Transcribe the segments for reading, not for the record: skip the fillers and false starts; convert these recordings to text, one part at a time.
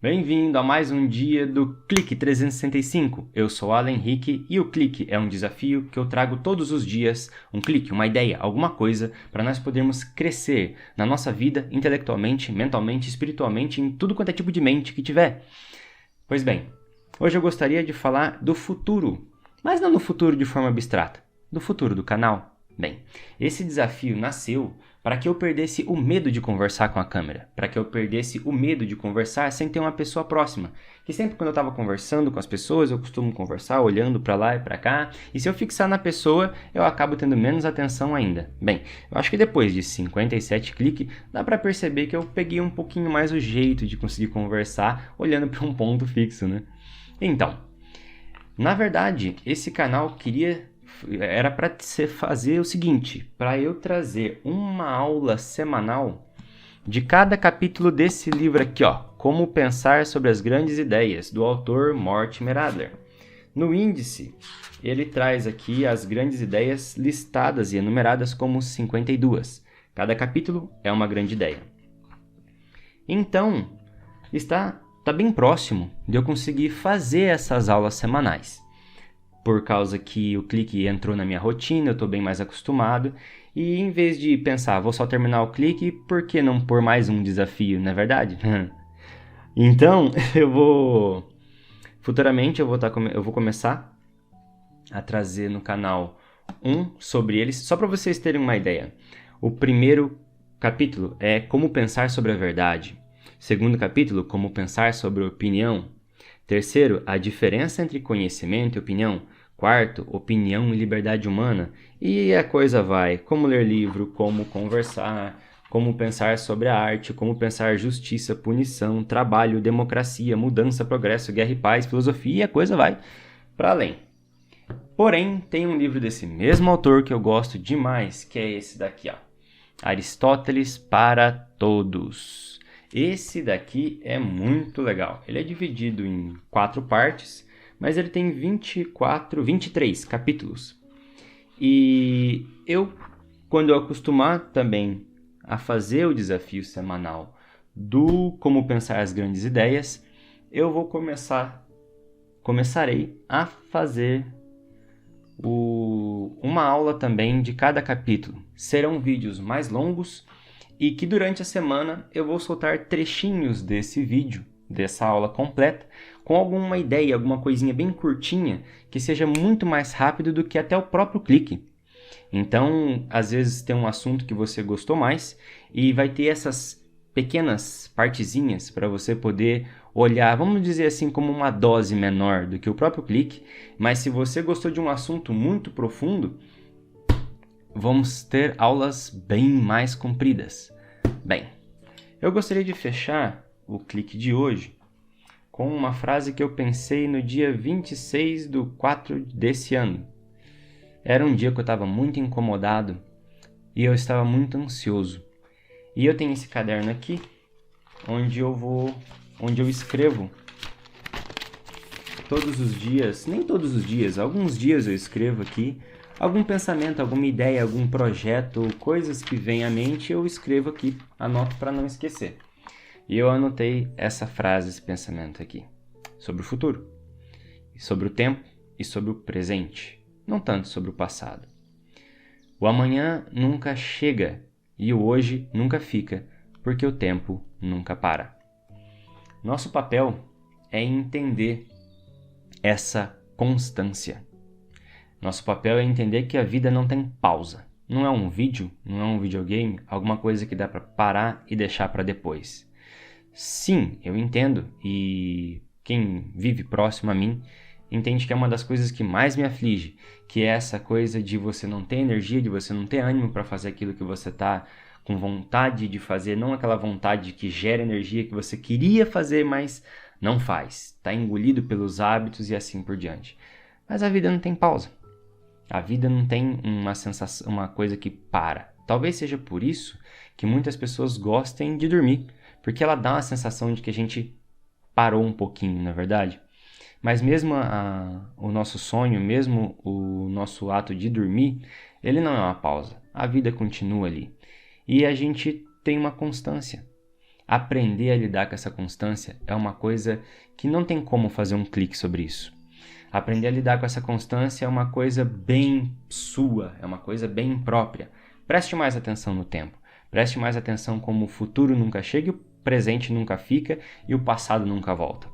Bem-vindo a mais um dia do Clique 365. Eu sou Alan Henrique e o Clique é um desafio que eu trago todos os dias, um clique, uma ideia, alguma coisa, para nós podermos crescer na nossa vida intelectualmente, mentalmente, espiritualmente, em tudo quanto é tipo de mente que tiver. Pois bem, hoje eu gostaria de falar do futuro, mas não no futuro de forma abstrata, do futuro do canal. Bem, esse desafio nasceu para que eu perdesse o medo de conversar com a câmera, para que eu perdesse o medo de conversar sem ter uma pessoa próxima. Que sempre quando eu estava conversando com as pessoas, eu costumo conversar olhando para lá e para cá, e se eu fixar na pessoa, eu acabo tendo menos atenção ainda. Bem, eu acho que depois de 57 cliques, dá para perceber que eu peguei um pouquinho mais o jeito de conseguir conversar olhando para um ponto fixo, né? Então, na verdade, esse canal era para fazer o seguinte, para eu trazer uma aula semanal de cada capítulo desse livro aqui, ó, Como Pensar sobre as Grandes Ideias, do autor Mortimer Adler. No índice, ele traz aqui as grandes ideias listadas e enumeradas como 52. Cada capítulo é uma grande ideia. Então, está bem próximo de eu conseguir fazer essas aulas semanais. Por causa que o clique entrou na minha rotina, eu estou bem mais acostumado. E em vez de pensar, vou só terminar o clique, por que não pôr mais um desafio, não é verdade? Então, futuramente eu vou começar a trazer no canal sobre eles, só para vocês terem uma ideia. O primeiro capítulo é Como Pensar sobre a Verdade. Segundo capítulo, Como Pensar sobre a Opinião. Terceiro, a diferença entre conhecimento e opinião. Quarto, opinião e liberdade humana. E a coisa vai. Como ler livro, como conversar, como pensar sobre a arte, como pensar justiça, punição, trabalho, democracia, mudança, progresso, guerra e paz, filosofia, e a coisa vai para além. Porém, tem um livro desse mesmo autor que eu gosto demais, que é esse daqui, ó. Aristóteles para Todos. Esse daqui é muito legal. Ele é dividido em 4 partes, mas ele tem 23 capítulos. E quando eu acostumar também a fazer o desafio semanal do Como Pensar as Grandes Ideias, eu começarei a fazer uma aula também de cada capítulo. Serão vídeos mais longos, e que durante a semana eu vou soltar trechinhos desse vídeo, dessa aula completa, com alguma ideia, alguma coisinha bem curtinha, que seja muito mais rápido do que até o próprio clique. Então, às vezes tem um assunto que você gostou mais e vai ter essas pequenas partezinhas para você poder olhar, vamos dizer assim, como uma dose menor do que o próprio clique, mas se você gostou de um assunto muito profundo, vamos ter aulas bem mais compridas. Bem, eu gostaria de fechar o clique de hoje com uma frase que eu pensei no dia 26/4 desse ano. Era um dia que eu estava muito incomodado e eu estava muito ansioso. E eu tenho esse caderno aqui, onde eu escrevo todos os dias, nem todos os dias, alguns dias eu escrevo aqui, algum pensamento, alguma ideia, algum projeto, coisas que vêm à mente, eu escrevo aqui, anoto para não esquecer. E eu anotei essa frase, esse pensamento aqui, sobre o futuro, sobre o tempo e sobre o presente, não tanto sobre o passado. O amanhã nunca chega e o hoje nunca fica, porque o tempo nunca para. Nosso papel é entender essa constância. Nosso papel é entender que a vida não tem pausa. Não é um vídeo, não é um videogame, alguma coisa que dá para parar e deixar para depois. Sim, eu entendo, e quem vive próximo a mim entende que é uma das coisas que mais me aflige, que é essa coisa de você não ter energia, de você não ter ânimo para fazer aquilo que você está com vontade de fazer, não aquela vontade que gera energia que você queria fazer, mas não faz. Está engolido pelos hábitos e assim por diante. Mas a vida não tem pausa. A vida não tem uma sensação, uma coisa que para. Talvez seja por isso que muitas pessoas gostem de dormir, porque ela dá uma sensação de que a gente parou um pouquinho, na verdade. Mas mesmo o nosso sonho, mesmo o nosso ato de dormir, ele não é uma pausa. A vida continua ali. E a gente tem uma constância. Aprender a lidar com essa constância é uma coisa que não tem como fazer um clique sobre isso. Aprender a lidar com essa constância é uma coisa bem sua, é uma coisa bem própria. Preste mais atenção no tempo. Preste mais atenção como o futuro nunca chega, o presente nunca fica e o passado nunca volta.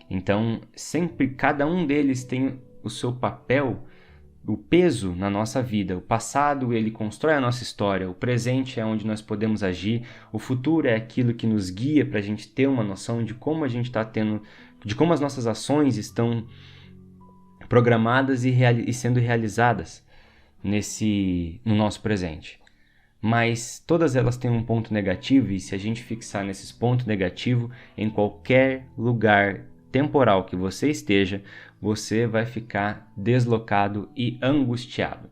Então, sempre cada um deles tem o seu papel, o peso na nossa vida. O passado, ele constrói a nossa história. O presente é onde nós podemos agir. O futuro é aquilo que nos guia para a gente ter uma noção de como a gente está tendo, de como as nossas ações estão programadas e sendo realizadas no nosso presente. Mas todas elas têm um ponto negativo, e se a gente fixar nesses pontos negativos, em qualquer lugar temporal que você esteja, você vai ficar deslocado e angustiado.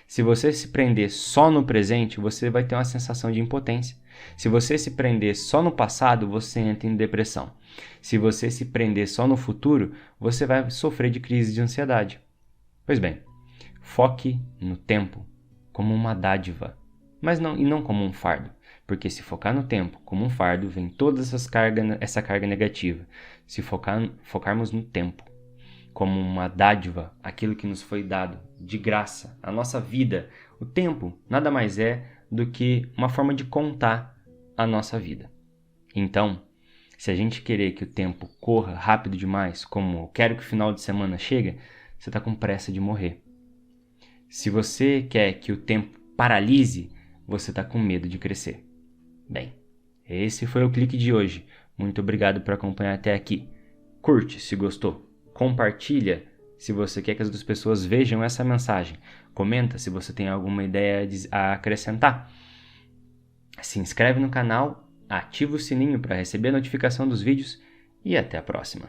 Se você se prender só no presente, você vai ter uma sensação de impotência. Se você se prender só no passado, você entra em depressão. Se você se prender só no futuro, você vai sofrer de crise de ansiedade. Pois bem, foque no tempo como uma dádiva, mas não como um fardo. Porque se focar no tempo como um fardo, vem toda essa carga negativa. Se focarmos no tempo como uma dádiva, aquilo que nos foi dado de graça, a nossa vida, o tempo nada mais é do que uma forma de contar a nossa vida. Então, se a gente querer que o tempo corra rápido demais, como eu quero que o final de semana chegue, você está com pressa de morrer. Se você quer que o tempo paralise, você está com medo de crescer. Bem, esse foi o clique de hoje. Muito obrigado por acompanhar até aqui. Curte se gostou. Compartilha se você quer que as outras pessoas vejam essa mensagem. Comenta se você tem alguma ideia a acrescentar. Se inscreve no canal, ativa o sininho para receber a notificação dos vídeos e até a próxima.